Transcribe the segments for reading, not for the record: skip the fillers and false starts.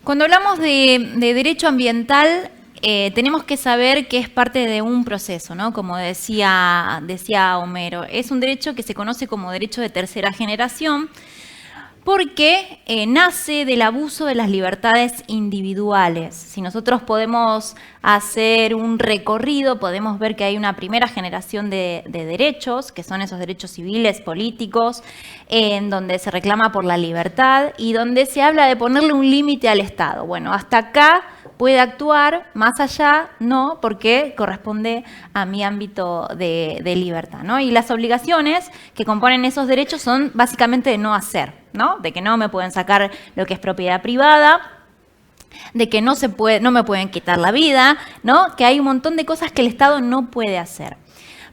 Cuando hablamos de derecho ambiental, tenemos que saber que es parte de un proceso, ¿no? Como decía Homero. Es un derecho que se conoce como derecho de tercera generación porque nace del abuso de las libertades individuales. Si nosotros podemos hacer un recorrido, podemos ver que hay una primera generación de derechos, que son esos derechos civiles, políticos, en donde se reclama por la libertad y donde se habla de ponerle un límite al Estado. Bueno, hasta acá puede actuar, más allá no, porque corresponde a mi ámbito de libertad, ¿no? Y las obligaciones que componen esos derechos son básicamente de no hacer, ¿no? De que no me pueden sacar lo que es propiedad privada, de que no me pueden quitar la vida, ¿no? Que hay un montón de cosas que el Estado no puede hacer.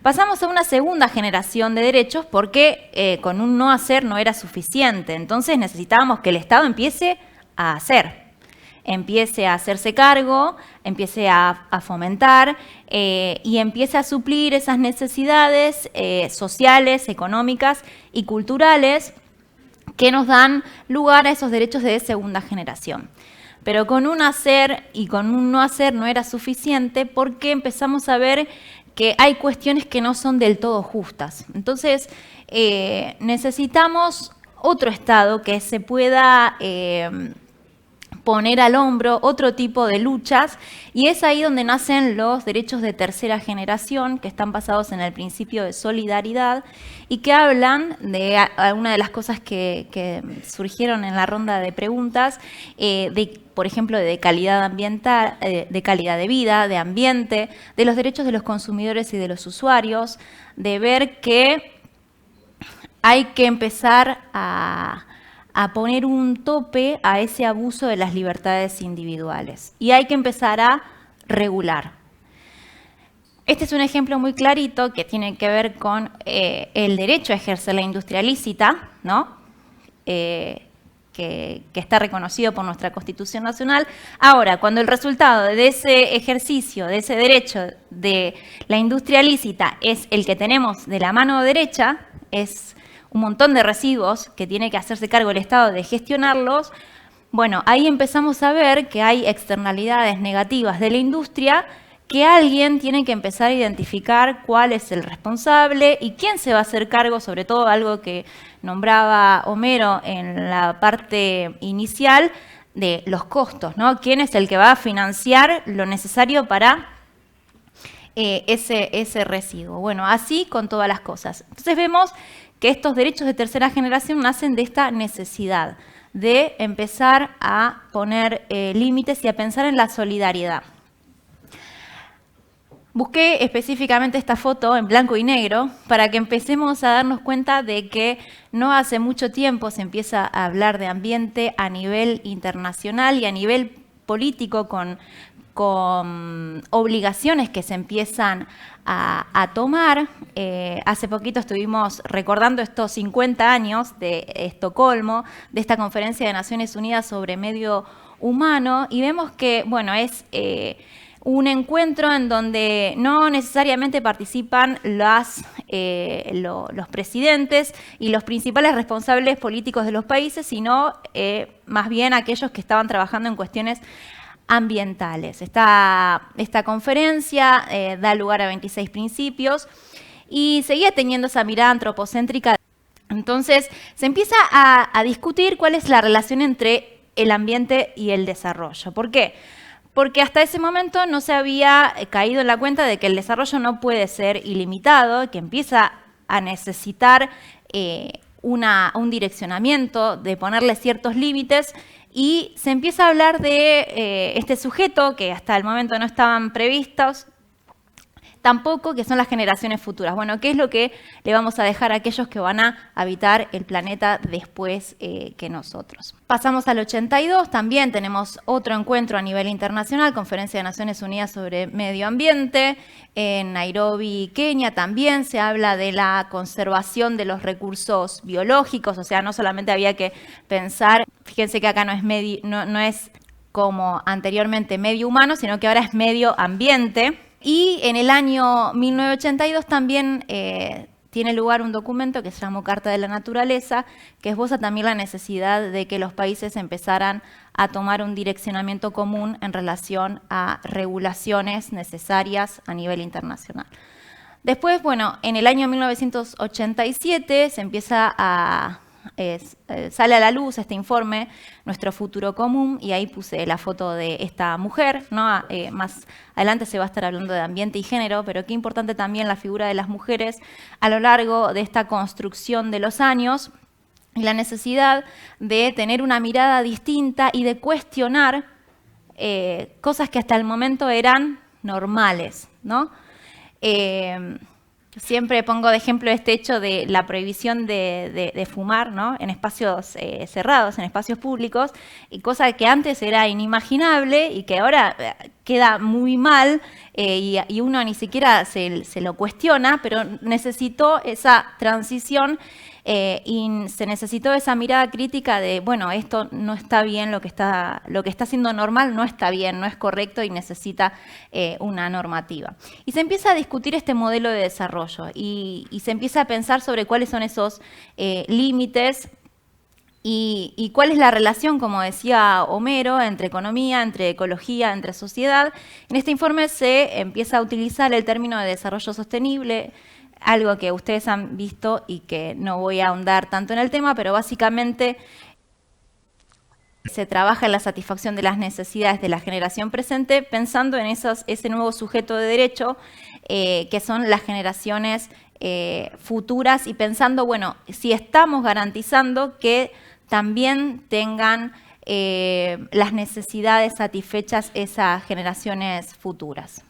Pasamos a una segunda generación de derechos porque con un no hacer no era suficiente. Entonces necesitábamos que el Estado empiece a hacer. Empiece a hacerse cargo, empiece a fomentar y empiece a suplir esas necesidades sociales, económicas y culturales que nos dan lugar a esos derechos de segunda generación. Pero con un hacer y con un no hacer no era suficiente porque empezamos a ver que hay cuestiones que no son del todo justas. Entonces necesitamos otro Estado que se pueda poner al hombro otro tipo de luchas, y es ahí donde nacen los derechos de tercera generación, que están basados en el principio de solidaridad y que hablan de una de las cosas que surgieron en la ronda de preguntas, por ejemplo, de calidad ambiental, de calidad de vida, de ambiente, de los derechos de los consumidores y de los usuarios, de ver que hay que empezar a poner un tope a ese abuso de las libertades individuales. Y hay que empezar a regular. Este es un ejemplo muy clarito que tiene que ver con el derecho a ejercer la industria lícita, ¿no? Que está reconocido por nuestra Constitución Nacional. Ahora, cuando el resultado de ese ejercicio, de ese derecho de la industria lícita es el que tenemos de la mano derecha, es un montón de residuos que tiene que hacerse cargo el Estado de gestionarlos, bueno, ahí empezamos a ver que hay externalidades negativas de la industria que alguien tiene que empezar a identificar cuál es el responsable y quién se va a hacer cargo, sobre todo algo que nombraba Homero en la parte inicial, de los costos, ¿no? ¿Quién es el que va a financiar lo necesario para ese residuo? Bueno, así con todas las cosas. Entonces vemos que estos derechos de tercera generación nacen de esta necesidad de empezar a poner límites y a pensar en la solidaridad. Busqué específicamente esta foto en blanco y negro para que empecemos a darnos cuenta de que no hace mucho tiempo se empieza a hablar de ambiente a nivel internacional y a nivel político con obligaciones que se empiezan a tomar. Hace poquito estuvimos recordando estos 50 años de Estocolmo, de esta Conferencia de Naciones Unidas sobre Medio Humano, y vemos que, bueno, es un encuentro en donde no necesariamente participan los presidentes y los principales responsables políticos de los países, sino más bien aquellos que estaban trabajando en cuestiones ambientales. Esta conferencia da lugar a 26 principios y seguía teniendo esa mirada antropocéntrica. Entonces se empieza a discutir cuál es la relación entre el ambiente y el desarrollo. ¿Por qué? Porque hasta ese momento no se había caído en la cuenta de que el desarrollo no puede ser ilimitado, que empieza a necesitar un direccionamiento, de ponerle ciertos límites, y se empieza a hablar de este sujeto que hasta el momento no estaban previstos tampoco, que son las generaciones futuras. Bueno, ¿qué es lo que le vamos a dejar a aquellos que van a habitar el planeta después que nosotros? Pasamos al 82, también tenemos otro encuentro a nivel internacional, Conferencia de Naciones Unidas sobre Medio Ambiente. En Nairobi, Kenia, también se habla de la conservación de los recursos biológicos, o sea, no solamente había que pensar, fíjense que acá no es como anteriormente medio humano, sino que ahora es medio ambiente. Y en el año 1982 también tiene lugar un documento que se llamó Carta de la Naturaleza, que esboza también la necesidad de que los países empezaran a tomar un direccionamiento común en relación a regulaciones necesarias a nivel internacional. Después, bueno, en el año 1987 se empieza sale a la luz este informe, Nuestro Futuro Común, y ahí puse la foto de esta mujer, ¿no? Más adelante se va a estar hablando de ambiente y género, pero qué importante también la figura de las mujeres a lo largo de esta construcción de los años y la necesidad de tener una mirada distinta y de cuestionar cosas que hasta el momento eran normales, ¿no? Siempre pongo de ejemplo este hecho de la prohibición de fumar, ¿no? En espacios cerrados, en espacios públicos, y cosa que antes era inimaginable y que ahora queda muy mal y uno ni siquiera se lo cuestiona, pero necesitó esa transición y se necesitó esa mirada crítica de, bueno, esto no está bien, lo que está siendo normal no está bien, no es correcto y necesita una normativa. Y se empieza a discutir este modelo de desarrollo y se empieza a pensar sobre cuáles son esos límites y cuál es la relación, como decía Homero, entre economía, entre ecología, entre sociedad. En este informe se empieza a utilizar el término de desarrollo sostenible, algo que ustedes han visto y que no voy a ahondar tanto en el tema, pero básicamente se trabaja en la satisfacción de las necesidades de la generación presente pensando en ese nuevo sujeto de derecho que son las generaciones futuras y pensando, bueno, si estamos garantizando que también tengan las necesidades satisfechas esas generaciones futuras.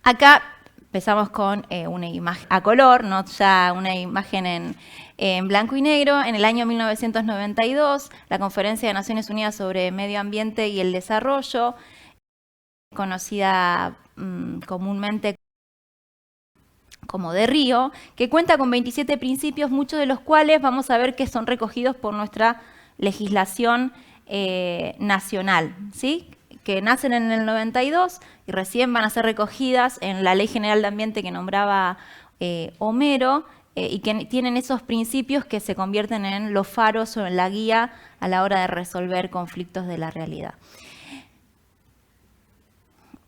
Acá empezamos con una imagen a color, no ya una imagen en blanco y negro. En el año 1992, la Conferencia de Naciones Unidas sobre Medio Ambiente y el Desarrollo, conocida comúnmente como de Río, que cuenta con 27 principios, muchos de los cuales vamos a ver que son recogidos por nuestra legislación nacional, ¿sí? Que nacen en el 92 y recién van a ser recogidas en la Ley General de Ambiente que nombraba Homero y que tienen esos principios que se convierten en los faros o en la guía a la hora de resolver conflictos de la realidad.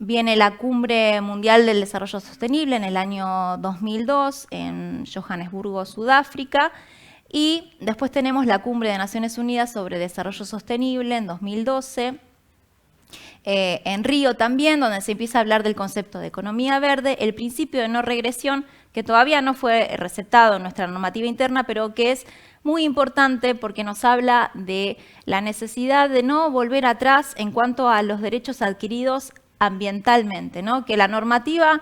Viene la Cumbre Mundial del Desarrollo Sostenible en el año 2002 en Johannesburgo, Sudáfrica, y después tenemos la Cumbre de Naciones Unidas sobre Desarrollo Sostenible en 2012, en Río también, donde se empieza a hablar del concepto de economía verde, el principio de no regresión, que todavía no fue recetado en nuestra normativa interna, pero que es muy importante porque nos habla de la necesidad de no volver atrás en cuanto a los derechos adquiridos ambientalmente, ¿no? Que la normativa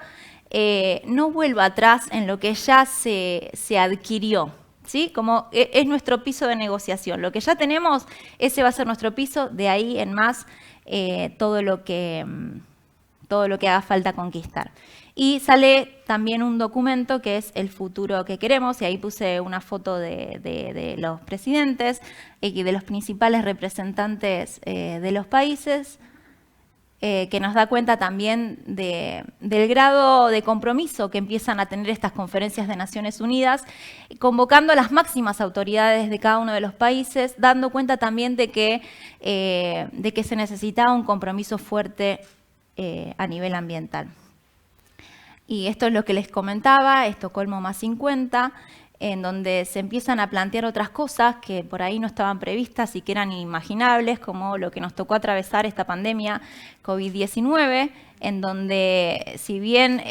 no vuelva atrás en lo que ya se adquirió, ¿sí? Como es nuestro piso de negociación. Lo que ya tenemos, ese va a ser nuestro piso, de ahí en más todo lo que haga falta conquistar. Y sale también un documento que es el futuro que queremos, y ahí puse una foto de los presidentes y de los principales representantes de los países, que nos da cuenta también del grado de compromiso que empiezan a tener estas conferencias de Naciones Unidas, convocando a las máximas autoridades de cada uno de los países, dando cuenta también de que se necesitaba un compromiso fuerte a nivel ambiental. Y esto es lo que les comentaba, Estocolmo más 50, en donde se empiezan a plantear otras cosas que por ahí no estaban previstas y que eran inimaginables, como lo que nos tocó atravesar esta pandemia COVID-19, en donde si bien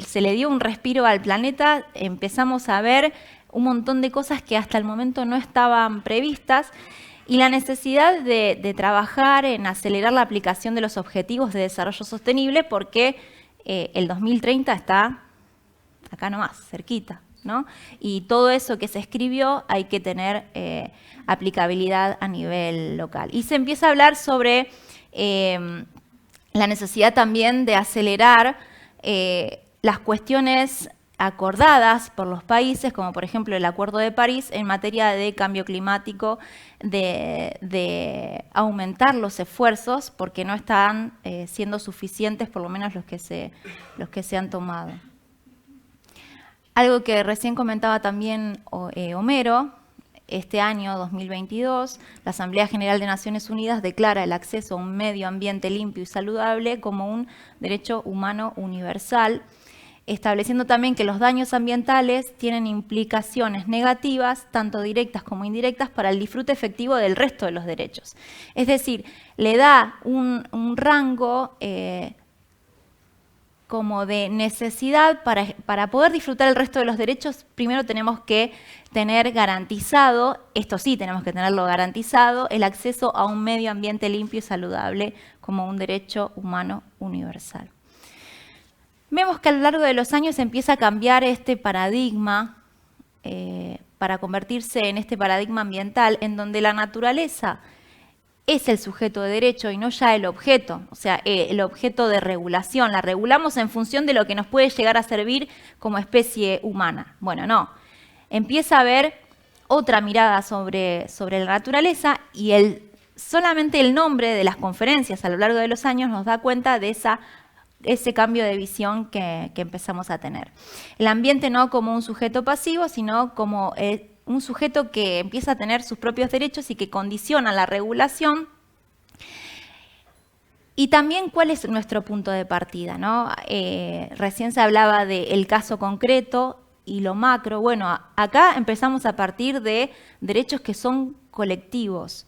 se le dio un respiro al planeta, empezamos a ver un montón de cosas que hasta el momento no estaban previstas, y la necesidad de trabajar en acelerar la aplicación de los objetivos de desarrollo sostenible, porque el 2030 está acá nomás, cerquita, ¿no? Y todo eso que se escribió hay que tener aplicabilidad a nivel local. Y se empieza a hablar sobre la necesidad también de acelerar las cuestiones acordadas por los países, como por ejemplo el Acuerdo de París en materia de cambio climático, de aumentar los esfuerzos porque no están siendo suficientes, por lo menos los que se han tomado. Algo que recién comentaba también Homero, este año 2022, la Asamblea General de Naciones Unidas declara el acceso a un medio ambiente limpio y saludable como un derecho humano universal, estableciendo también que los daños ambientales tienen implicaciones negativas, tanto directas como indirectas, para el disfrute efectivo del resto de los derechos. Es decir, le da un rango como de necesidad para poder disfrutar el resto de los derechos. Primero tenemos que tener garantizado, esto sí tenemos que tenerlo garantizado, el acceso a un medio ambiente limpio y saludable como un derecho humano universal. Vemos que a lo largo de los años empieza a cambiar este paradigma para convertirse en este paradigma ambiental en donde la naturaleza es el sujeto de derecho y no ya el objeto, o sea, el objeto de regulación. La regulamos en función de lo que nos puede llegar a servir como especie humana. Bueno, no. Empieza a haber otra mirada sobre la naturaleza y solamente el nombre de las conferencias a lo largo de los años nos da cuenta de ese cambio de visión que empezamos a tener. El ambiente no como un sujeto pasivo, sino como un sujeto que empieza a tener sus propios derechos y que condiciona la regulación. Y también cuál es nuestro punto de partida, ¿no? Recién se hablaba del caso concreto y lo macro. Bueno, acá empezamos a partir de derechos que son colectivos,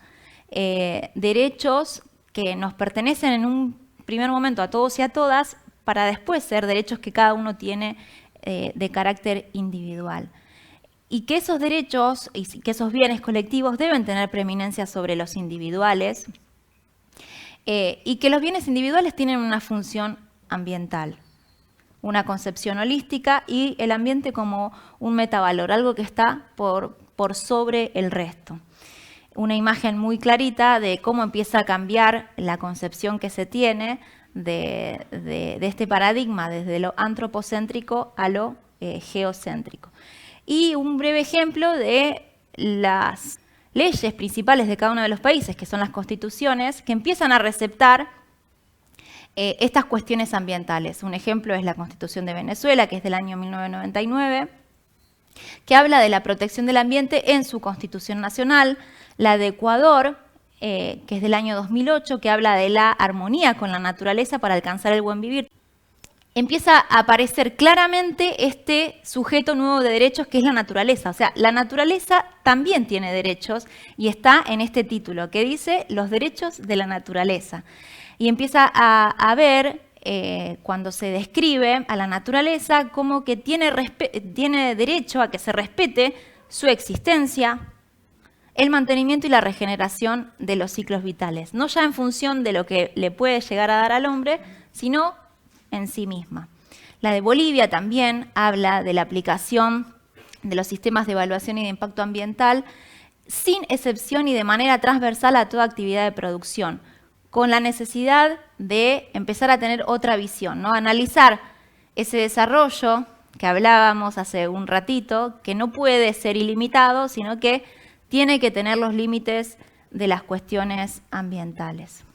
derechos que nos pertenecen en un primer momento a todos y a todas, para después ser derechos que cada uno tiene de carácter individual. Y que esos derechos y que esos bienes colectivos deben tener preeminencia sobre los individuales y que los bienes individuales tienen una función ambiental, una concepción holística y el ambiente como un metavalor, algo que está por sobre el resto. Una imagen muy clarita de cómo empieza a cambiar la concepción que se tiene de este paradigma desde lo antropocéntrico a lo geocéntrico. Y un breve ejemplo de las leyes principales de cada uno de los países, que son las constituciones, que empiezan a receptar estas cuestiones ambientales. Un ejemplo es la Constitución de Venezuela, que es del año 1999, que habla de la protección del ambiente en su Constitución Nacional. La de Ecuador, que es del año 2008, que habla de la armonía con la naturaleza para alcanzar el buen vivir. Empieza a aparecer claramente este sujeto nuevo de derechos que es la naturaleza. O sea, la naturaleza también tiene derechos y está en este título que dice los derechos de la naturaleza. Y empieza a ver, cuando se describe a la naturaleza, como que tiene derecho a que se respete su existencia, el mantenimiento y la regeneración de los ciclos vitales. No ya en función de lo que le puede llegar a dar al hombre, sino en sí misma. La de Bolivia también habla de la aplicación de los sistemas de evaluación y de impacto ambiental sin excepción y de manera transversal a toda actividad de producción, con la necesidad de empezar a tener otra visión, ¿no? Analizar ese desarrollo que hablábamos hace un ratito, que no puede ser ilimitado, sino que tiene que tener los límites de las cuestiones ambientales.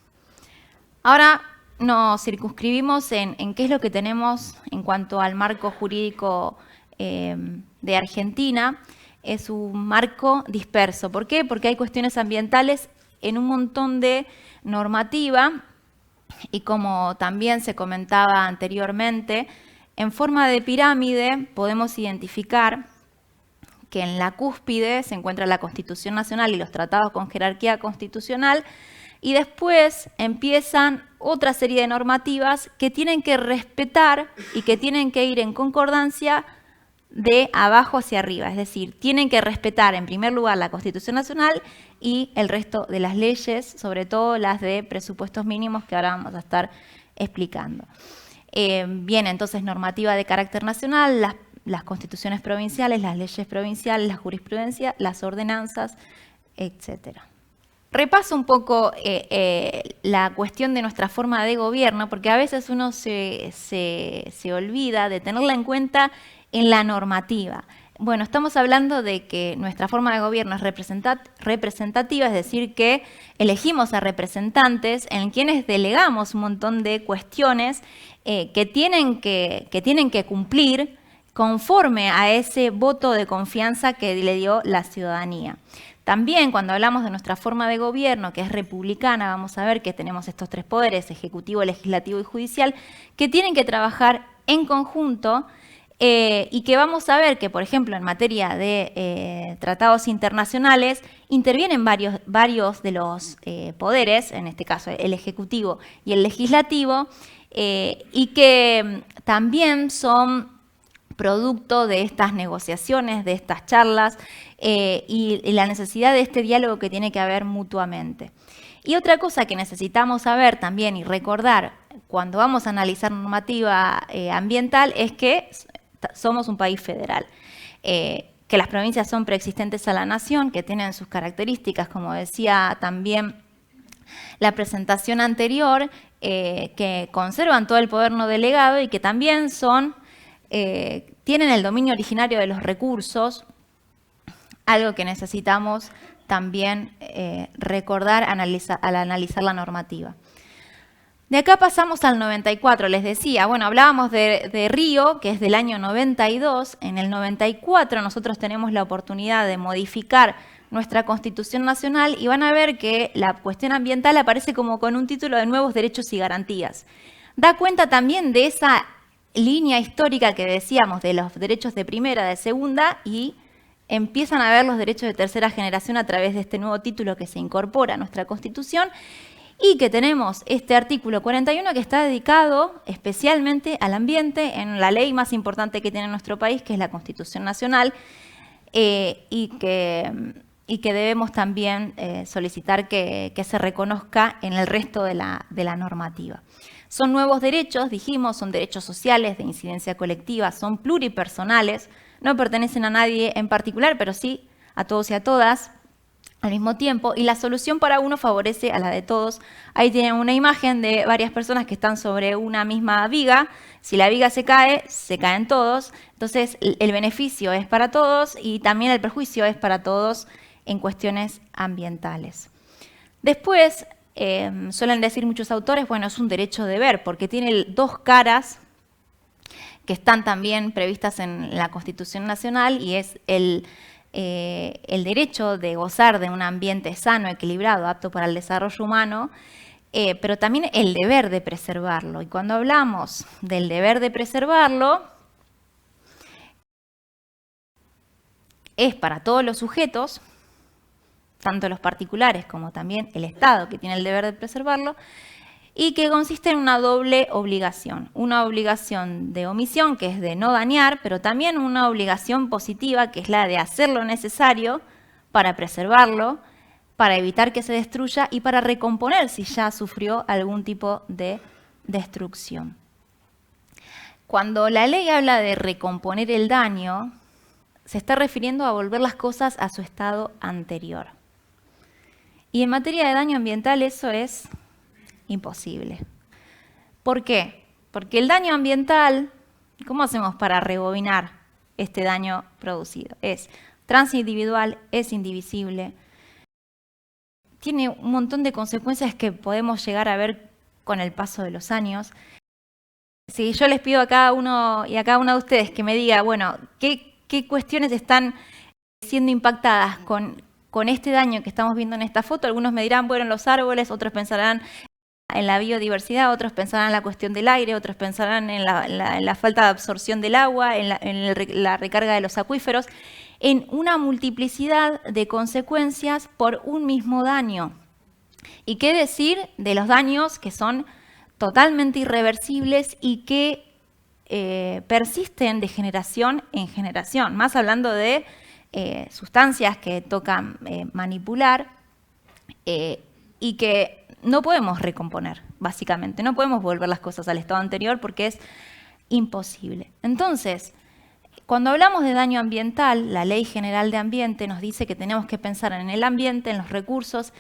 Ahora nos circunscribimos en qué es lo que tenemos en cuanto al marco jurídico de Argentina. Es un marco disperso. ¿Por qué? Porque hay cuestiones ambientales en un montón de normativa y, como también se comentaba anteriormente, en forma de pirámide podemos identificar que en la cúspide se encuentra la Constitución Nacional y los tratados con jerarquía constitucional, y después empiezan otra serie de normativas que tienen que respetar y que tienen que ir en concordancia de abajo hacia arriba. Es decir, tienen que respetar en primer lugar la Constitución Nacional y el resto de las leyes, sobre todo las de presupuestos mínimos que ahora vamos a estar explicando. Viene entonces normativa de carácter nacional, las constituciones provinciales, las leyes provinciales, la jurisprudencia, las ordenanzas, etcétera. Repaso un poco la cuestión de nuestra forma de gobierno, porque a veces uno se olvida de tenerla en cuenta en la normativa. Bueno, estamos hablando de que nuestra forma de gobierno es representativa, es decir, que elegimos a representantes en quienes delegamos un montón de cuestiones que tienen que cumplir, conforme a ese voto de confianza que le dio la ciudadanía. También cuando hablamos de nuestra forma de gobierno, que es republicana, vamos a ver que tenemos estos tres poderes, ejecutivo, legislativo y judicial, que tienen que trabajar en conjunto y que vamos a ver que, por ejemplo, en materia de tratados internacionales, intervienen varios de los poderes, en este caso el ejecutivo y el legislativo, y que también son producto de estas negociaciones, de estas charlas y la necesidad de este diálogo que tiene que haber mutuamente. Y otra cosa que necesitamos saber también y recordar cuando vamos a analizar normativa ambiental es que somos un país federal, que las provincias son preexistentes a la nación, que tienen sus características, como decía también la presentación anterior, que conservan todo el poder no delegado y que también son tienen el dominio originario de los recursos, algo que necesitamos también recordar al analizar la normativa. De acá pasamos al 94, les decía, bueno, hablábamos de Río, que es del año 92. En el 94 nosotros tenemos la oportunidad de modificar nuestra Constitución Nacional y van a ver que la cuestión ambiental aparece como con un título de nuevos derechos y garantías. Da cuenta también de esa línea histórica que decíamos de los derechos de primera, de segunda, y empiezan a ver los derechos de tercera generación a través de este nuevo título que se incorpora a nuestra Constitución y que tenemos este artículo 41 que está dedicado especialmente al ambiente en la ley más importante que tiene nuestro país, que es la Constitución Nacional, y que debemos también solicitar que se reconozca en el resto de la normativa. Son nuevos derechos, dijimos, son derechos sociales de incidencia colectiva, son pluripersonales, no pertenecen a nadie en particular, pero sí a todos y a todas al mismo tiempo, y la solución para uno favorece a la de todos. Ahí tienen una imagen de varias personas que están sobre una misma viga. Si la viga se caen todos. Entonces, el beneficio es para todos y también el perjuicio es para todos en cuestiones ambientales. Después, suelen decir muchos autores, bueno, es un derecho de ver, porque tiene dos caras que están también previstas en la Constitución Nacional, y es el derecho de gozar de un ambiente sano, equilibrado, apto para el desarrollo humano, pero también el deber de preservarlo. Y cuando hablamos del deber de preservarlo, es para todos los sujetos, tanto los particulares como también el Estado, que tiene el deber de preservarlo, y que consiste en una doble obligación. Una obligación de omisión, que es de no dañar, pero también una obligación positiva, que es la de hacer lo necesario para preservarlo, para evitar que se destruya y para recomponer si ya sufrió algún tipo de destrucción. Cuando la ley habla de recomponer el daño, se está refiriendo a volver las cosas a su estado anterior. Y en materia de daño ambiental eso es imposible. ¿Por qué? Porque el daño ambiental, ¿cómo hacemos para rebobinar este daño producido? Es transindividual, es indivisible, tiene un montón de consecuencias que podemos llegar a ver con el paso de los años. Si yo les pido a cada uno y a cada una de ustedes que me diga, bueno, ¿qué cuestiones están siendo impactadas con este daño que estamos viendo en esta foto? Algunos me dirán, bueno, los árboles, otros pensarán en la biodiversidad, otros pensarán en la cuestión del aire, otros pensarán en la falta de absorción del agua, en la recarga de los acuíferos, en una multiplicidad de consecuencias por un mismo daño. ¿Y qué decir de los daños que son totalmente irreversibles y que persisten de generación en generación? Más hablando de sustancias que tocan manipular y que no podemos recomponer, básicamente. No podemos volver las cosas al estado anterior porque es imposible. Entonces, cuando hablamos de daño ambiental, la Ley General de Ambiente nos dice que tenemos que pensar en el ambiente, en los recursos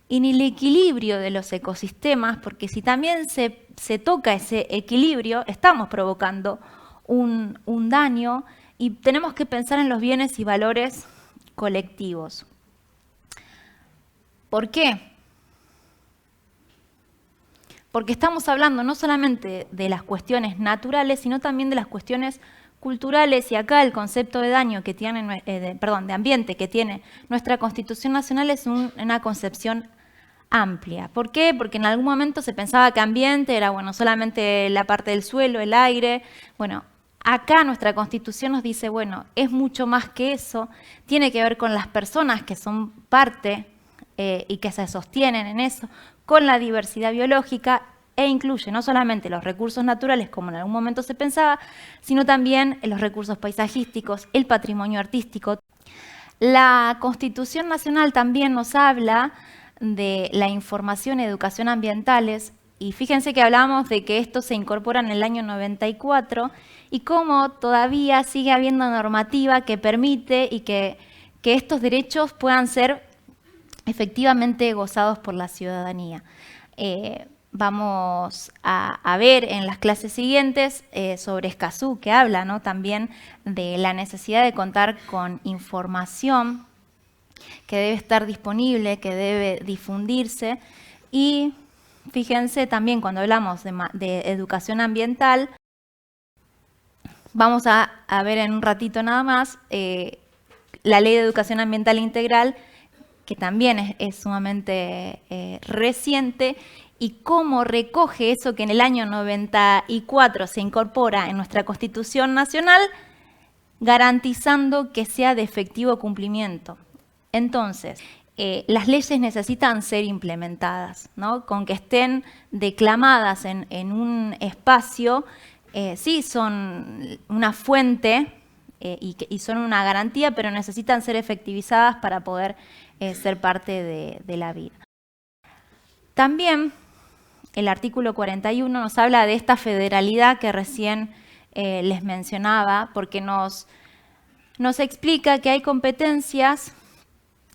y en el equilibrio de los ecosistemas, porque si también se toca ese equilibrio, estamos provocando un daño y tenemos que pensar en los bienes y valores colectivos. ¿Por qué? Porque estamos hablando no solamente de las cuestiones naturales, sino también de las cuestiones culturales, y acá el concepto de daño que tiene, de ambiente que tiene nuestra Constitución Nacional es una concepción amplia. ¿Por qué? Porque en algún momento se pensaba que ambiente era, bueno, solamente la parte del suelo, el aire. Bueno, acá nuestra Constitución nos dice, bueno, es mucho más que eso, tiene que ver con las personas que son parte y que se sostienen en eso, con la diversidad biológica, e incluye no solamente los recursos naturales, como en algún momento se pensaba, sino también los recursos paisajísticos, el patrimonio artístico. La Constitución Nacional también nos habla de la información y educación ambientales, y fíjense que hablamos de que esto se incorpora en el año 94 y cómo todavía sigue habiendo normativa que permite y que estos derechos puedan ser efectivamente gozados por la ciudadanía. Vamos a ver en las clases siguientes sobre Escazú, que habla, ¿no?, también de la necesidad de contar con información que debe estar disponible, que debe difundirse. Y fíjense también cuando hablamos de educación ambiental, vamos a ver en un ratito nada más la Ley de Educación Ambiental Integral, que también es sumamente reciente, y cómo recoge eso que en el año 94 se incorpora en nuestra Constitución Nacional, garantizando que sea de efectivo cumplimiento. Entonces, las leyes necesitan ser implementadas, ¿no? Con que estén declamadas en un espacio, sí son una fuente y son una garantía, pero necesitan ser efectivizadas para poder ser parte de la vida. También el artículo 41 nos habla de esta federalidad que recién les mencionaba, porque nos explica que hay competencias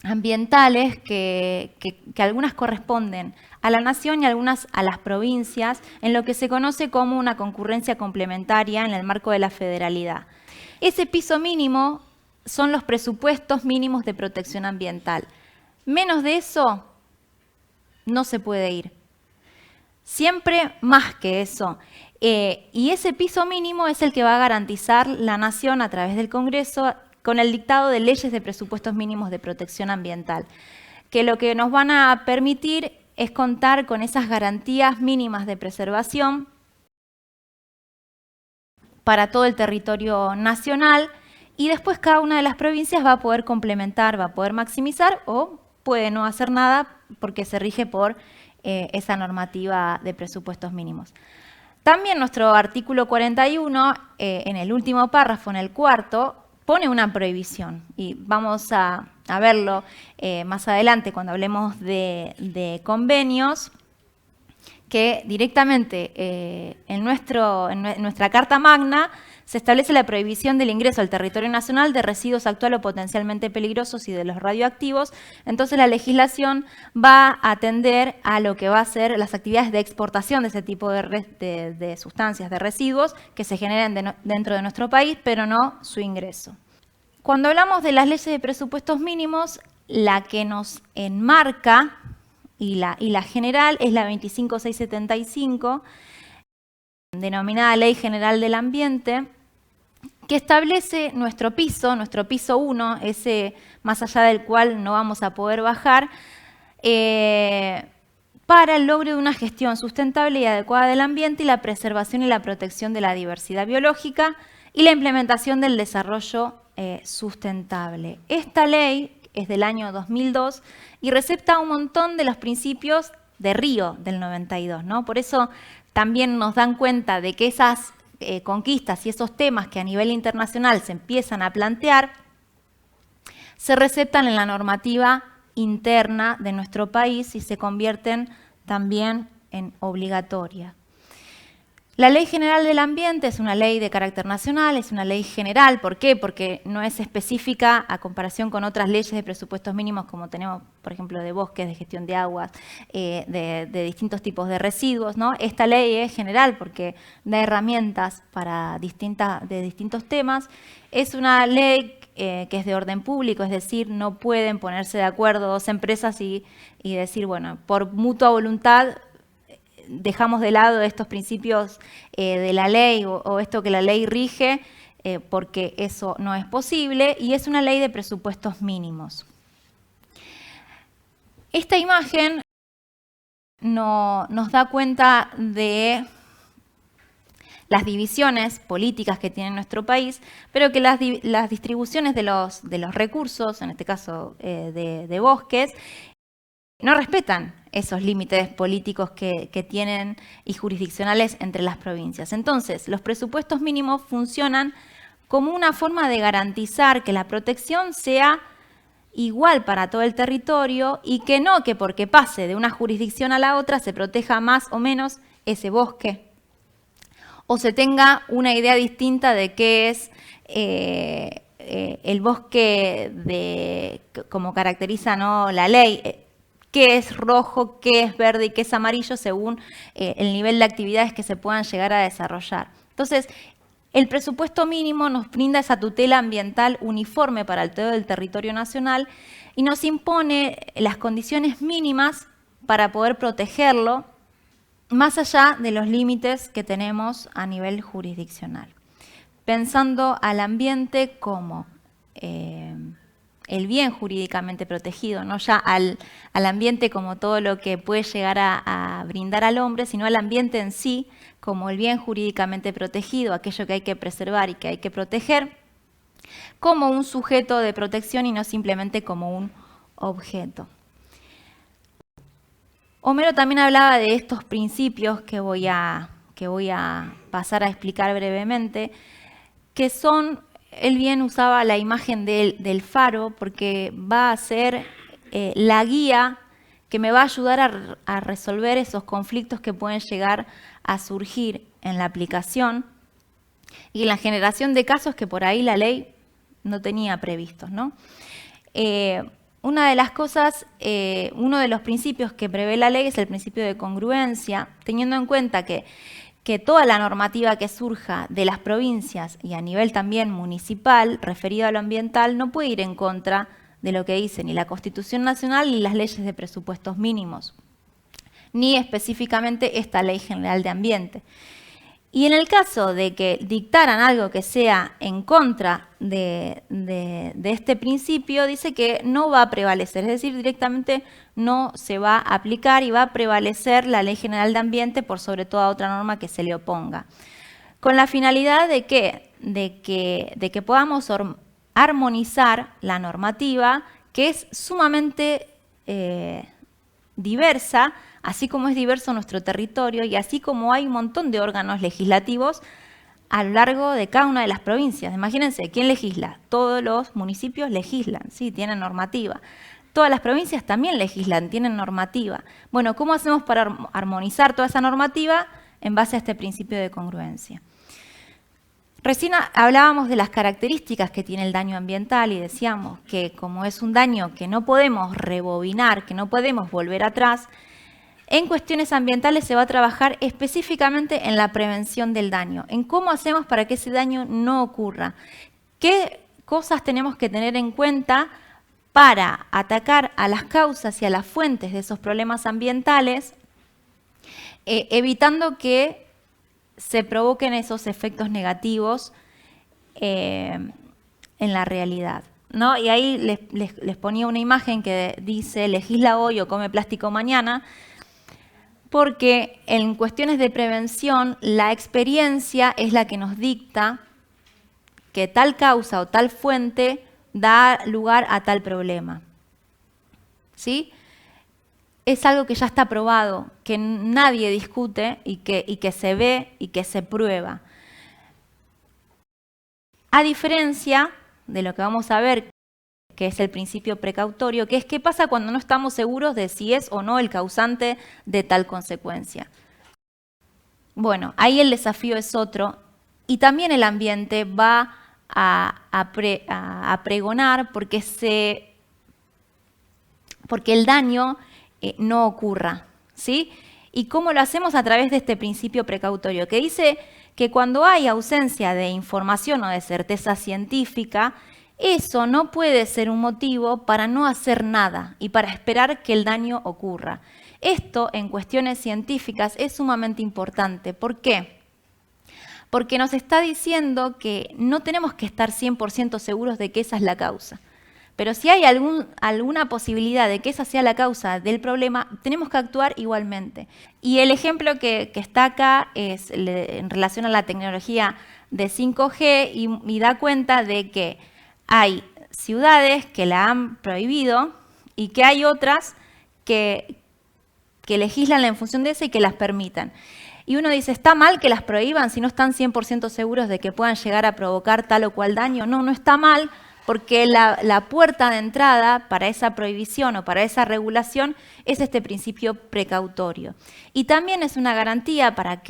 ambientales que algunas corresponden a la nación y algunas a las provincias, en lo que se conoce como una concurrencia complementaria en el marco de la federalidad. Ese piso mínimo son los presupuestos mínimos de protección ambiental. Menos de eso no se puede ir. Siempre más que eso. Y ese piso mínimo es el que va a garantizar la nación a través del Congreso con el dictado de leyes de presupuestos mínimos de protección ambiental, que lo que nos van a permitir es contar con esas garantías mínimas de preservación para todo el territorio nacional, y después cada una de las provincias va a poder complementar, va a poder maximizar o puede no hacer nada porque se rige por esa normativa de presupuestos mínimos. También nuestro artículo 41, en el último párrafo, en el cuarto, pone una prohibición, y vamos a verlo más adelante cuando hablemos de convenios, que directamente en nuestra Carta Magna se establece la prohibición del ingreso al territorio nacional de residuos actual o potencialmente peligrosos y de los radioactivos. Entonces la legislación va a atender a lo que va a ser las actividades de exportación de ese tipo de sustancias, de residuos que se generen dentro de nuestro país, pero no su ingreso. Cuando hablamos de las leyes de presupuestos mínimos, la que nos enmarca y la general es la 25675, denominada Ley General del Ambiente, que establece nuestro piso 1, ese más allá del cual no vamos a poder bajar, para el logro de una gestión sustentable y adecuada del ambiente y la preservación y la protección de la diversidad biológica y la implementación del desarrollo sustentable. Esta ley es del año 2002 y recepta un montón de los principios de Río del 92, ¿no? Por eso también nos dan cuenta de que esas conquistas y esos temas que a nivel internacional se empiezan a plantear se receptan en la normativa interna de nuestro país y se convierten también en obligatoria. La Ley General del Ambiente es una ley de carácter nacional, es una ley general. ¿Por qué? Porque no es específica a comparación con otras leyes de presupuestos mínimos como tenemos, por ejemplo, de bosques, de gestión de aguas, de distintos tipos de residuos, ¿no? Esta ley es general porque da herramientas para distintos temas. Es una ley que es de orden público, es decir, no pueden ponerse de acuerdo dos empresas y decir, bueno, por mutua voluntad dejamos de lado estos principios de la ley o esto que la ley rige porque eso no es posible, y es una ley de presupuestos mínimos. Esta imagen nos da cuenta de las divisiones políticas que tiene nuestro país, pero que las distribuciones de los recursos, en este caso de bosques, no respetan esos límites políticos que tienen y jurisdiccionales entre las provincias. Entonces, los presupuestos mínimos funcionan como una forma de garantizar que la protección sea igual para todo el territorio y que no que porque pase de una jurisdicción a la otra se proteja más o menos ese bosque o se tenga una idea distinta de qué es el bosque como caracteriza, ¿no?, la ley, qué es rojo, qué es verde y qué es amarillo según el nivel de actividades que se puedan llegar a desarrollar. Entonces, el presupuesto mínimo nos brinda esa tutela ambiental uniforme para todo el territorio nacional y nos impone las condiciones mínimas para poder protegerlo más allá de los límites que tenemos a nivel jurisdiccional. Pensando al ambiente como el bien jurídicamente protegido, no ya al ambiente como todo lo que puede llegar a brindar al hombre, sino al ambiente en sí como el bien jurídicamente protegido, aquello que hay que preservar y que hay que proteger, como un sujeto de protección y no simplemente como un objeto. Homero también hablaba de estos principios que voy a pasar a explicar brevemente, que son, él bien usaba la imagen del faro porque va a ser la guía que me va a ayudar a resolver esos conflictos que pueden llegar a surgir en la aplicación y en la generación de casos que por ahí la ley no tenía previstos, ¿no? Una de las cosas, uno de los principios que prevé la ley es el principio de congruencia, teniendo en cuenta que toda la normativa que surja de las provincias y a nivel también municipal, referido a lo ambiental, no puede ir en contra de lo que dice ni la Constitución Nacional ni las leyes de presupuestos mínimos, ni específicamente esta Ley General de Ambiente. Y en el caso de que dictaran algo que sea en contra de este principio, dice que no va a prevalecer, es decir, directamente no se va a aplicar y va a prevalecer la Ley General de Ambiente por sobre toda otra norma que se le oponga. Con la finalidad de que podamos armonizar la normativa, que es sumamente diversa, así como es diverso nuestro territorio y así como hay un montón de órganos legislativos a lo largo de cada una de las provincias. Imagínense, ¿quién legisla? Todos los municipios legislan, ¿sí? Tienen normativa. Todas las provincias también legislan, tienen normativa. Bueno, ¿cómo hacemos para armonizar toda esa normativa? En base a este principio de congruencia. Recién hablábamos de las características que tiene el daño ambiental y decíamos que como es un daño que no podemos rebobinar, que no podemos volver atrás, en cuestiones ambientales se va a trabajar específicamente en la prevención del daño, en cómo hacemos para que ese daño no ocurra. ¿Qué cosas tenemos que tener en cuenta para atacar a las causas y a las fuentes de esos problemas ambientales, evitando que se provoquen esos efectos negativos en la realidad, ¿no? Y ahí les ponía una imagen que dice legisla hoy o come plástico mañana, porque en cuestiones de prevención la experiencia es la que nos dicta que tal causa o tal fuente da lugar a tal problema, ¿sí? Es algo que ya está probado, que nadie discute y que se ve y que se prueba. A diferencia de lo que vamos a ver, que es el principio precautorio, que es qué pasa cuando no estamos seguros de si es o no el causante de tal consecuencia. Bueno, ahí el desafío es otro y también el ambiente va a pregonar porque el daño no ocurra, ¿sí? ¿Y cómo lo hacemos? A través de este principio precautorio, que dice que cuando hay ausencia de información o de certeza científica, eso no puede ser un motivo para no hacer nada y para esperar que el daño ocurra. Esto en cuestiones científicas es sumamente importante. ¿Por qué? porque nos está diciendo que no tenemos que estar 100% seguros de que esa es la causa. Pero si hay alguna posibilidad de que esa sea la causa del problema, tenemos que actuar igualmente. Y el ejemplo que está acá es en relación a la tecnología de 5G y da cuenta de que hay ciudades que la han prohibido y que hay otras que legislan en función de eso y que las permitan. Y uno dice, ¿está mal que las prohíban si no están 100% seguros de que puedan llegar a provocar tal o cual daño? No, no está mal, porque la puerta de entrada para esa prohibición o para esa regulación es este principio precautorio. Y también es una garantía para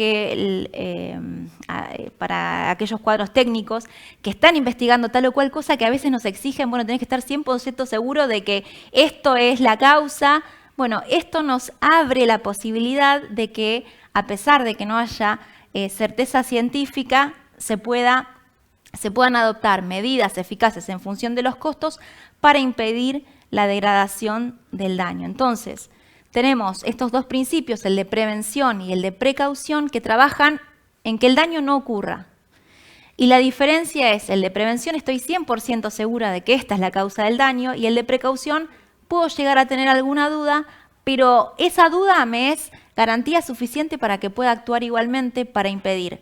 aquellos cuadros técnicos que están investigando tal o cual cosa que a veces nos exigen, bueno, tenés que estar 100% seguro de que esto es la causa. Bueno, esto nos abre la posibilidad de que, a pesar de que no haya certeza científica, se puedan adoptar medidas eficaces en función de los costos para impedir la degradación del daño. Entonces, tenemos estos dos principios, el de prevención y el de precaución, que trabajan en que el daño no ocurra. Y la diferencia es, el de prevención estoy 100% segura de que esta es la causa del daño, y el de precaución puedo llegar a tener alguna duda, pero esa duda me es garantía suficiente para que pueda actuar igualmente para impedir.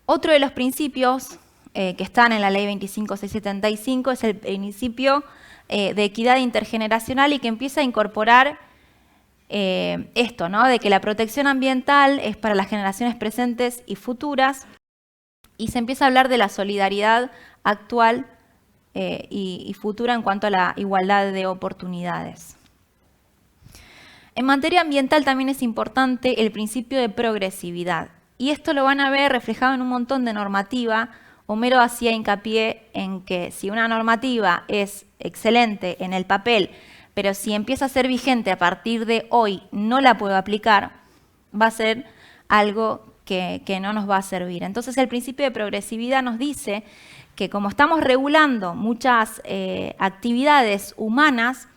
Otro de los principios que están en la Ley 25675 es el principio de equidad intergeneracional y que empieza a incorporar esto, ¿no? De que la protección ambiental es para las generaciones presentes y futuras, y se empieza a hablar de la solidaridad actual y futura en cuanto a la igualdad de oportunidades. En materia ambiental también es importante el principio de progresividad. Y esto lo van a ver reflejado en un montón de normativa. Homero hacía hincapié en que si una normativa es excelente en el papel, pero si empieza a ser vigente a partir de hoy, no la puedo aplicar, va a ser algo que no nos va a servir. Entonces el principio de progresividad nos dice que como estamos regulando muchas actividades humanas,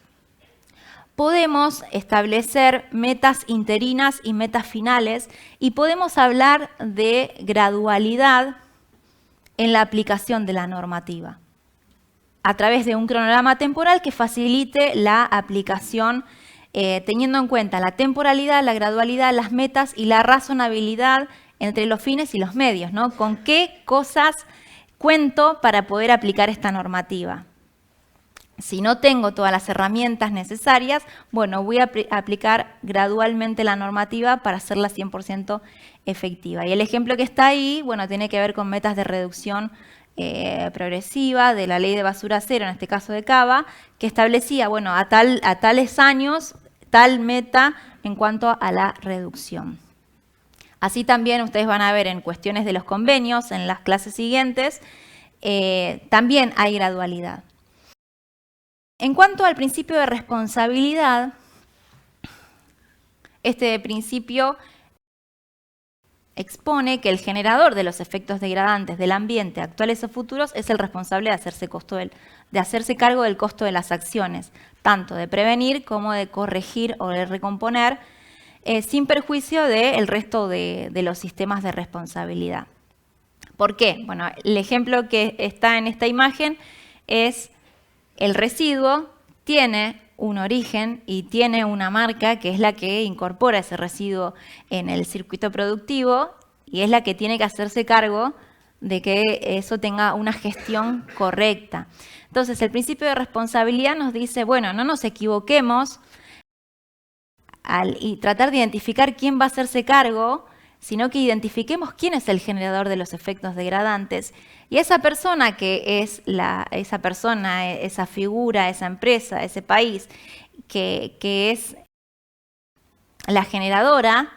podemos establecer metas interinas y metas finales y podemos hablar de gradualidad en la aplicación de la normativa a través de un cronograma temporal que facilite la aplicación teniendo en cuenta la temporalidad, la gradualidad, las metas y la razonabilidad entre los fines y los medios, ¿no? ¿Con qué cosas cuento para poder aplicar esta normativa? Si no tengo todas las herramientas necesarias, bueno, voy a aplicar gradualmente la normativa para hacerla 100% efectiva. Y el ejemplo que está ahí, bueno, tiene que ver con metas de reducción progresiva de la ley de basura cero, en este caso de Cava, que establecía, bueno, a tales años, tal meta en cuanto a la reducción. Así también ustedes van a ver en cuestiones de los convenios, en las clases siguientes, también hay gradualidad. En cuanto al principio de responsabilidad, este principio expone que el generador de los efectos degradantes del ambiente, actuales o futuros, es el responsable de hacerse cargo del costo de las acciones, tanto de prevenir como de corregir o de recomponer, sin perjuicio del resto de los sistemas de responsabilidad. ¿Por qué? Bueno, el ejemplo que está en esta imagen es el residuo tiene un origen y tiene una marca que es la que incorpora ese residuo en el circuito productivo y es la que tiene que hacerse cargo de que eso tenga una gestión correcta. Entonces, el principio de responsabilidad nos dice, bueno, no nos equivoquemos y tratar de identificar quién va a hacerse cargo, sino que identifiquemos quién es el generador de los efectos degradantes. Y esa persona que es esa figura, esa empresa, ese país, que es la generadora,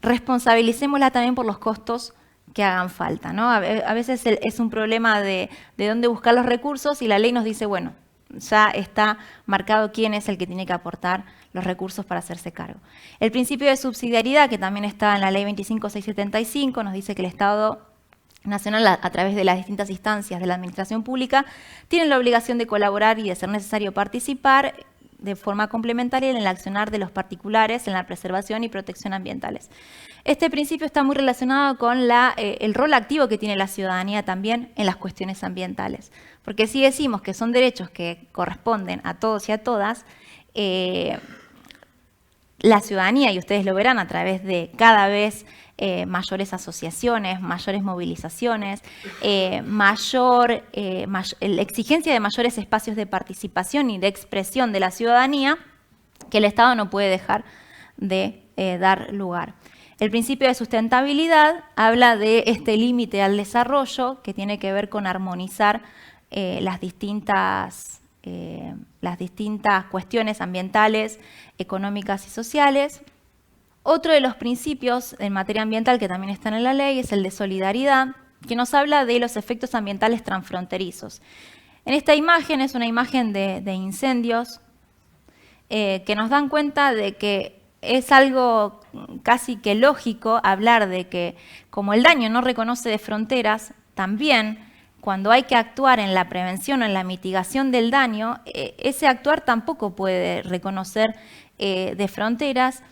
responsabilicémosla también por los costos que hagan falta, ¿no? A veces es un problema de dónde buscar los recursos y la ley nos dice, bueno, ya está marcado quién es el que tiene que aportar los recursos para hacerse cargo. El principio de subsidiariedad, que también está en la Ley 25675, nos dice que el Estado Nacional, a través de las distintas instancias de la administración pública, tiene la obligación de colaborar y, de ser necesario, participar de forma complementaria en el accionar de los particulares en la preservación y protección ambientales. Este principio está muy relacionado con el rol activo que tiene la ciudadanía también en las cuestiones ambientales. Porque si decimos que son derechos que corresponden a todos y a todas, la ciudadanía, y ustedes lo verán a través de cada vez mayores asociaciones, mayores movilizaciones, la exigencia de mayores espacios de participación y de expresión de la ciudadanía, que el Estado no puede dejar de dar lugar. El principio de sustentabilidad habla de este límite al desarrollo que tiene que ver con armonizar las distintas cuestiones ambientales, económicas y sociales. Otro de los principios en materia ambiental que también están en la ley es el de solidaridad, que nos habla de los efectos ambientales transfronterizos. En esta imagen es una imagen de incendios que nos dan cuenta de que es algo casi que lógico hablar de que como el daño no reconoce de fronteras, también cuando hay que actuar en la prevención o en la mitigación del daño, ese actuar tampoco puede reconocer de fronteras.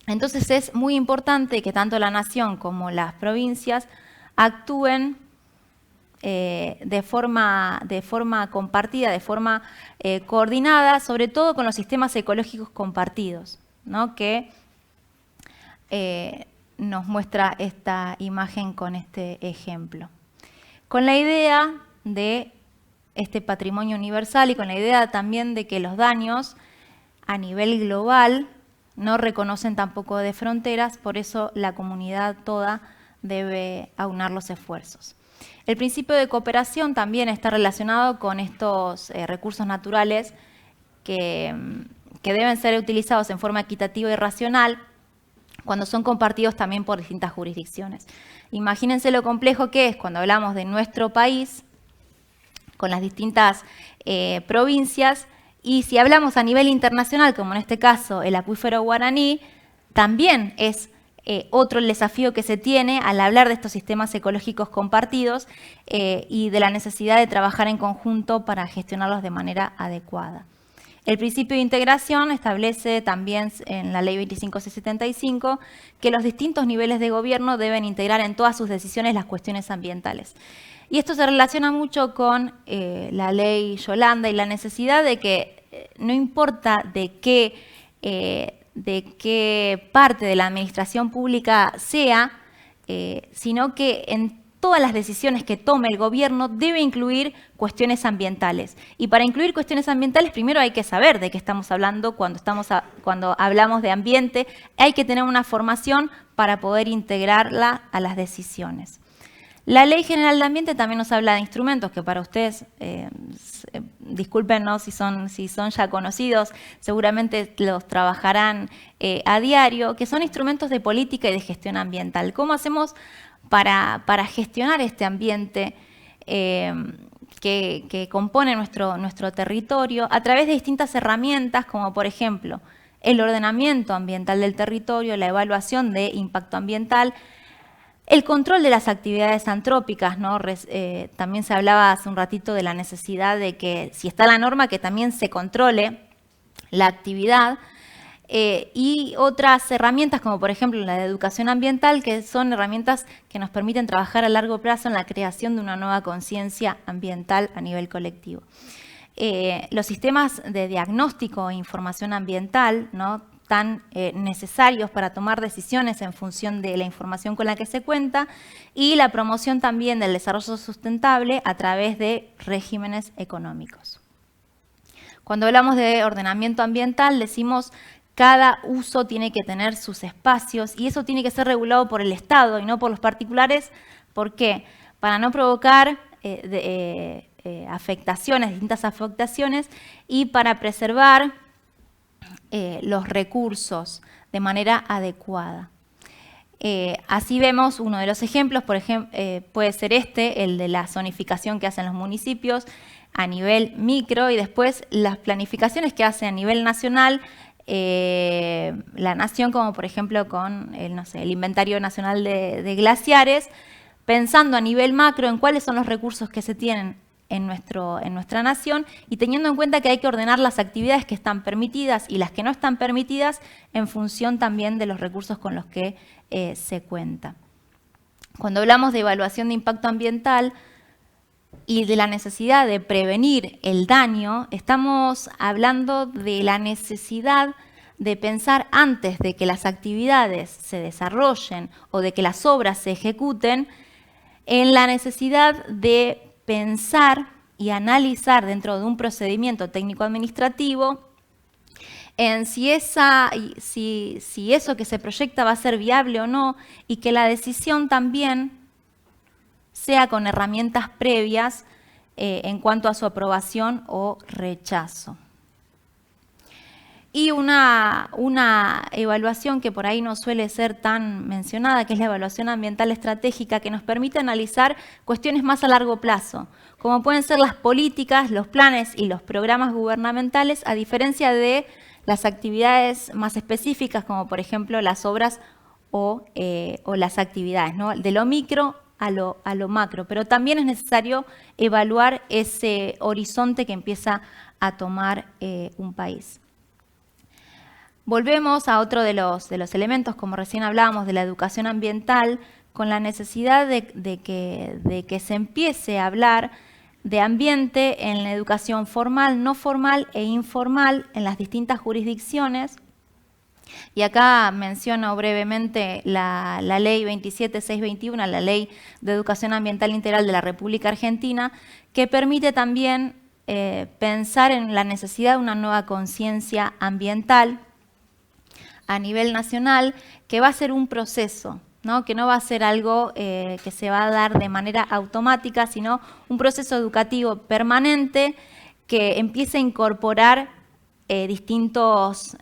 Entonces es muy importante que tanto la nación como las provincias actúen de forma compartida, de forma coordinada, sobre todo con los sistemas ecológicos compartidos, ¿no? Que nos muestra esta imagen con este ejemplo. Con la idea de este patrimonio universal y con la idea también de que los daños a nivel global no reconocen tampoco de fronteras, por eso la comunidad toda debe aunar los esfuerzos. El principio de cooperación también está relacionado con estos recursos naturales que deben ser utilizados en forma equitativa y racional cuando son compartidos también por distintas jurisdicciones. Imagínense lo complejo que es cuando hablamos de nuestro país, con las distintas provincias, y si hablamos a nivel internacional, como en este caso el acuífero guaraní, también es otro el desafío que se tiene al hablar de estos sistemas ecológicos compartidos y de la necesidad de trabajar en conjunto para gestionarlos de manera adecuada. El principio de integración establece también en la Ley 25675 que los distintos niveles de gobierno deben integrar en todas sus decisiones las cuestiones ambientales. Y esto se relaciona mucho con la Ley Yolanda y la necesidad de que no importa de qué parte de la administración pública sea, sino que en todas las decisiones que tome el gobierno debe incluir cuestiones ambientales. Y para incluir cuestiones ambientales, primero hay que saber de qué estamos hablando cuando hablamos de ambiente. Hay que tener una formación para poder integrarla a las decisiones. La Ley General de Ambiente también nos habla de instrumentos que para ustedes, discúlpenos si son ya conocidos, seguramente los trabajarán a diario, que son instrumentos de política y de gestión ambiental. ¿Cómo hacemos para gestionar este ambiente que compone nuestro territorio a través de distintas herramientas, como por ejemplo el ordenamiento ambiental del territorio, la evaluación de impacto ambiental, el control de las actividades antrópicas, ¿no? También se hablaba hace un ratito de la necesidad de que, si está la norma, que también se controle la actividad. Y otras herramientas, como por ejemplo la de educación ambiental, que son herramientas que nos permiten trabajar a largo plazo en la creación de una nueva conciencia ambiental a nivel colectivo. Los sistemas de diagnóstico e información ambiental, ¿no?, tan necesarios para tomar decisiones en función de la información con la que se cuenta, y la promoción también del desarrollo sustentable a través de regímenes económicos. Cuando hablamos de ordenamiento ambiental, decimos cada uso tiene que tener sus espacios y eso tiene que ser regulado por el Estado y no por los particulares. ¿Por qué? Para no provocar distintas afectaciones y para preservar los recursos de manera adecuada. Así vemos uno de los ejemplos, por ejemplo, puede ser el de la zonificación que hacen los municipios a nivel micro y después las planificaciones que hace a nivel nacional la nación, como por ejemplo con el Inventario Nacional de Glaciares, pensando a nivel macro en cuáles son los recursos que se tienen en nuestra nación, y teniendo en cuenta que hay que ordenar las actividades que están permitidas y las que no están permitidas en función también de los recursos con los que se cuenta. Cuando hablamos de evaluación de impacto ambiental y de la necesidad de prevenir el daño, estamos hablando de la necesidad de pensar antes de que las actividades se desarrollen o de que las obras se ejecuten, en la necesidad de pensar y analizar dentro de un procedimiento técnico-administrativo en si eso que se proyecta va a ser viable o no, y que la decisión también sea con herramientas previas en cuanto a su aprobación o rechazo. Y una evaluación que por ahí no suele ser tan mencionada, que es la evaluación ambiental estratégica, que nos permite analizar cuestiones más a largo plazo, como pueden ser las políticas, los planes y los programas gubernamentales, a diferencia de las actividades más específicas, como por ejemplo las obras o las actividades, ¿no? De lo micro a lo macro. Pero también es necesario evaluar ese horizonte que empieza a tomar un país. Volvemos a otro de los elementos, como recién hablábamos, de la educación ambiental, con la necesidad de que se empiece a hablar de ambiente en la educación formal, no formal e informal en las distintas jurisdicciones. Y acá menciono brevemente la Ley 27621, la Ley de Educación Ambiental Integral de la República Argentina, que permite también pensar en la necesidad de una nueva conciencia ambiental a nivel nacional, que va a ser un proceso, ¿no? Que no va a ser algo que se va a dar de manera automática, sino un proceso educativo permanente que empiece a incorporar distintos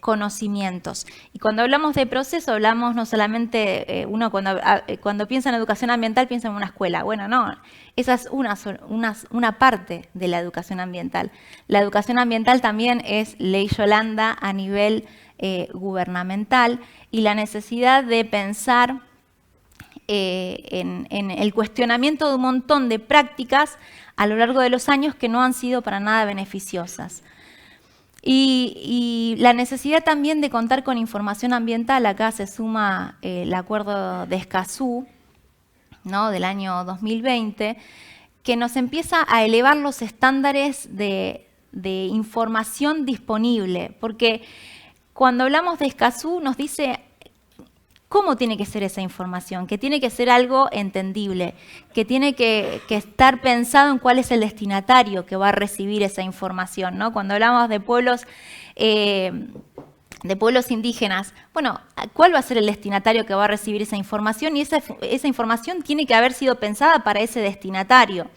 conocimientos. Y cuando hablamos de proceso, hablamos no solamente, uno cuando piensa en educación ambiental piensa en una escuela. Bueno, no, esa es una parte de la educación ambiental. La educación ambiental también es ley Yolanda a nivel gubernamental, y la necesidad de pensar en el cuestionamiento de un montón de prácticas a lo largo de los años que no han sido para nada beneficiosas. Y la necesidad también de contar con información ambiental. Acá se suma el acuerdo de Escazú, ¿no?, del año 2020, que nos empieza a elevar los estándares de información disponible, porque cuando hablamos de Escazú nos dice cómo tiene que ser esa información, que tiene que ser algo entendible, que tiene que estar pensado en cuál es el destinatario que va a recibir esa información, ¿no? Cuando hablamos de pueblos indígenas, bueno, ¿cuál va a ser el destinatario que va a recibir esa información? Y esa información tiene que haber sido pensada para ese destinatario.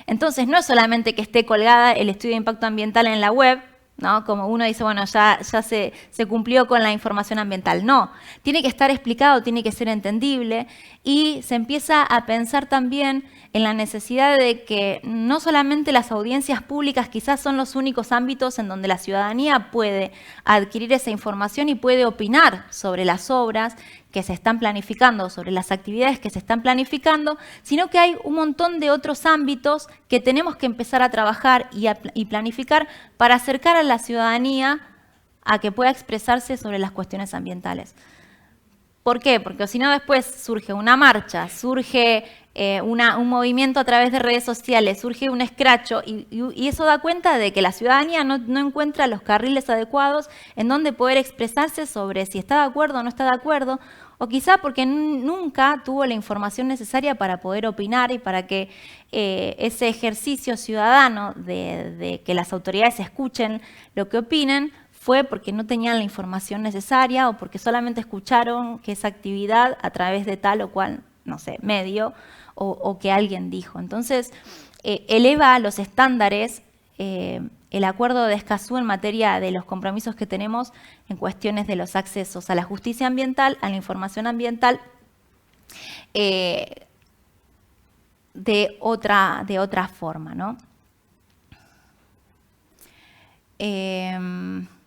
Entonces, no es solamente que esté colgada el estudio de impacto ambiental en la web, ¿no? Como uno dice, bueno, ya se cumplió con la información ambiental. No, tiene que estar explicado, tiene que ser entendible, y se empieza a pensar también en la necesidad de que no solamente las audiencias públicas quizás son los únicos ámbitos en donde la ciudadanía puede adquirir esa información y puede opinar sobre las obras que se están planificando, sobre las actividades que se están planificando, sino que hay un montón de otros ámbitos que tenemos que empezar a trabajar y planificar para acercar a la ciudadanía a que pueda expresarse sobre las cuestiones ambientales. ¿Por qué? Porque si no, después surge una marcha, surge un movimiento a través de redes sociales, surge un escracho, y eso da cuenta de que la ciudadanía no encuentra los carriles adecuados en donde poder expresarse sobre si está de acuerdo o no está de acuerdo, o quizá porque nunca tuvo la información necesaria para poder opinar y para que ese ejercicio ciudadano de que las autoridades escuchen lo que opinen fue porque no tenían la información necesaria o porque solamente escucharon que esa actividad a través de tal o cual, no sé, medio o que alguien dijo. Entonces, eleva los estándares el acuerdo de Escazú en materia de los compromisos que tenemos en cuestiones de los accesos a la justicia ambiental, a la información ambiental, de otra forma, ¿no?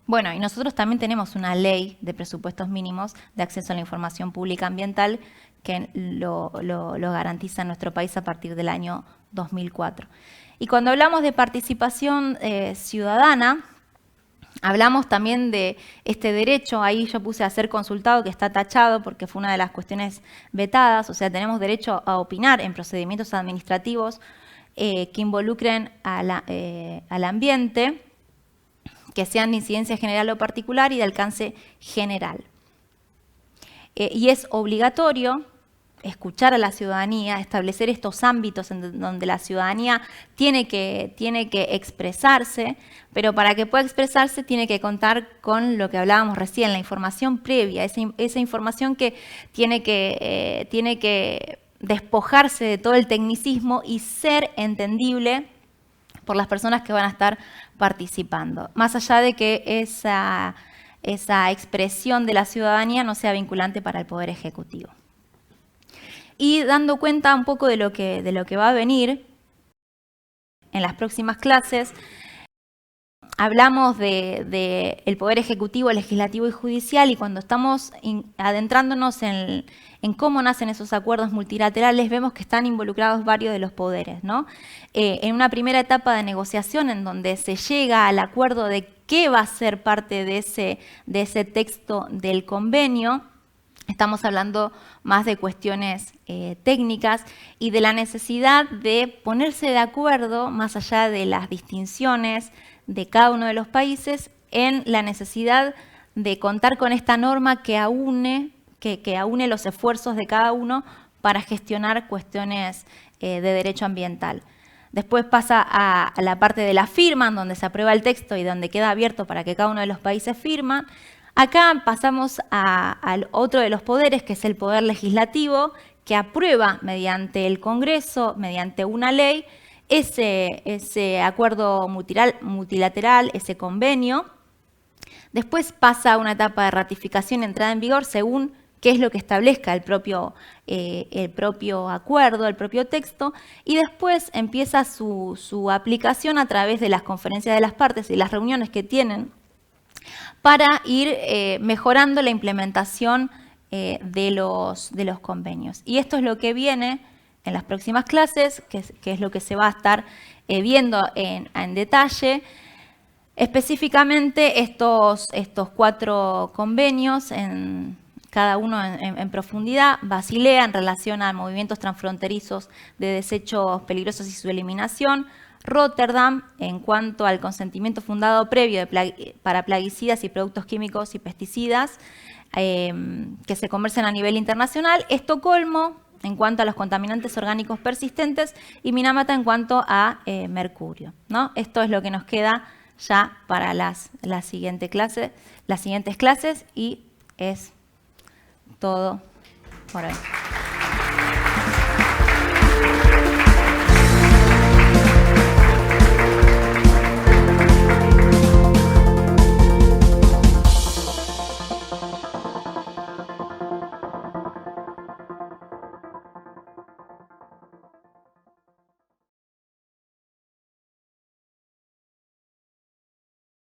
Bueno, y nosotros también tenemos una ley de presupuestos mínimos de acceso a la información pública ambiental que lo garantiza en nuestro país a partir del año 2004. Y cuando hablamos de participación ciudadana, hablamos también de este derecho, ahí yo puse a ser consultado, que está tachado porque fue una de las cuestiones vetadas, o sea, tenemos derecho a opinar en procedimientos administrativos que involucren al ambiente, que sean de incidencia general o particular y de alcance general. Y es obligatorio escuchar a la ciudadanía, establecer estos ámbitos en donde la ciudadanía tiene que expresarse, pero para que pueda expresarse tiene que contar con lo que hablábamos recién, la información previa, esa información que tiene que despojarse de todo el tecnicismo y ser entendible por las personas que van a estar participando, más allá de que esa expresión de la ciudadanía no sea vinculante para el Poder Ejecutivo. Y dando cuenta un poco de lo que va a venir en las próximas clases, hablamos de el Poder Ejecutivo, Legislativo y Judicial, y cuando estamos adentrándonos en cómo nacen esos acuerdos multilaterales, vemos que están involucrados varios de los poderes, ¿no? En una primera etapa de negociación en donde se llega al acuerdo de qué va a ser parte de ese texto del convenio, estamos hablando más de cuestiones técnicas y de la necesidad de ponerse de acuerdo, más allá de las distinciones de cada uno de los países, en la necesidad de contar con esta norma que aúne los esfuerzos de cada uno para gestionar cuestiones de derecho ambiental. Después pasa a la parte de la firma, donde se aprueba el texto y donde queda abierto para que cada uno de los países firma. Acá pasamos al otro de los poderes, que es el poder legislativo, que aprueba mediante el Congreso, mediante una ley, ese acuerdo multilateral, ese convenio. Después pasa a una etapa de ratificación y entrada en vigor según qué es lo que establezca el propio acuerdo, el propio texto, y después empieza su aplicación a través de las conferencias de las partes y las reuniones que tienen para ir mejorando la implementación de los convenios. Y esto es lo que viene en las próximas clases, que es lo que se va a estar viendo en detalle. Específicamente estos 4 convenios, cada uno en profundidad. Basilea en relación a movimientos transfronterizos de desechos peligrosos y su eliminación. Rotterdam en cuanto al consentimiento fundado previo para plaguicidas y productos químicos y pesticidas que se comercian a nivel internacional. Estocolmo en cuanto a los contaminantes orgánicos persistentes y Minamata en cuanto a mercurio, ¿no? Esto es lo que nos queda ya para las siguientes clases y es todo por hoy.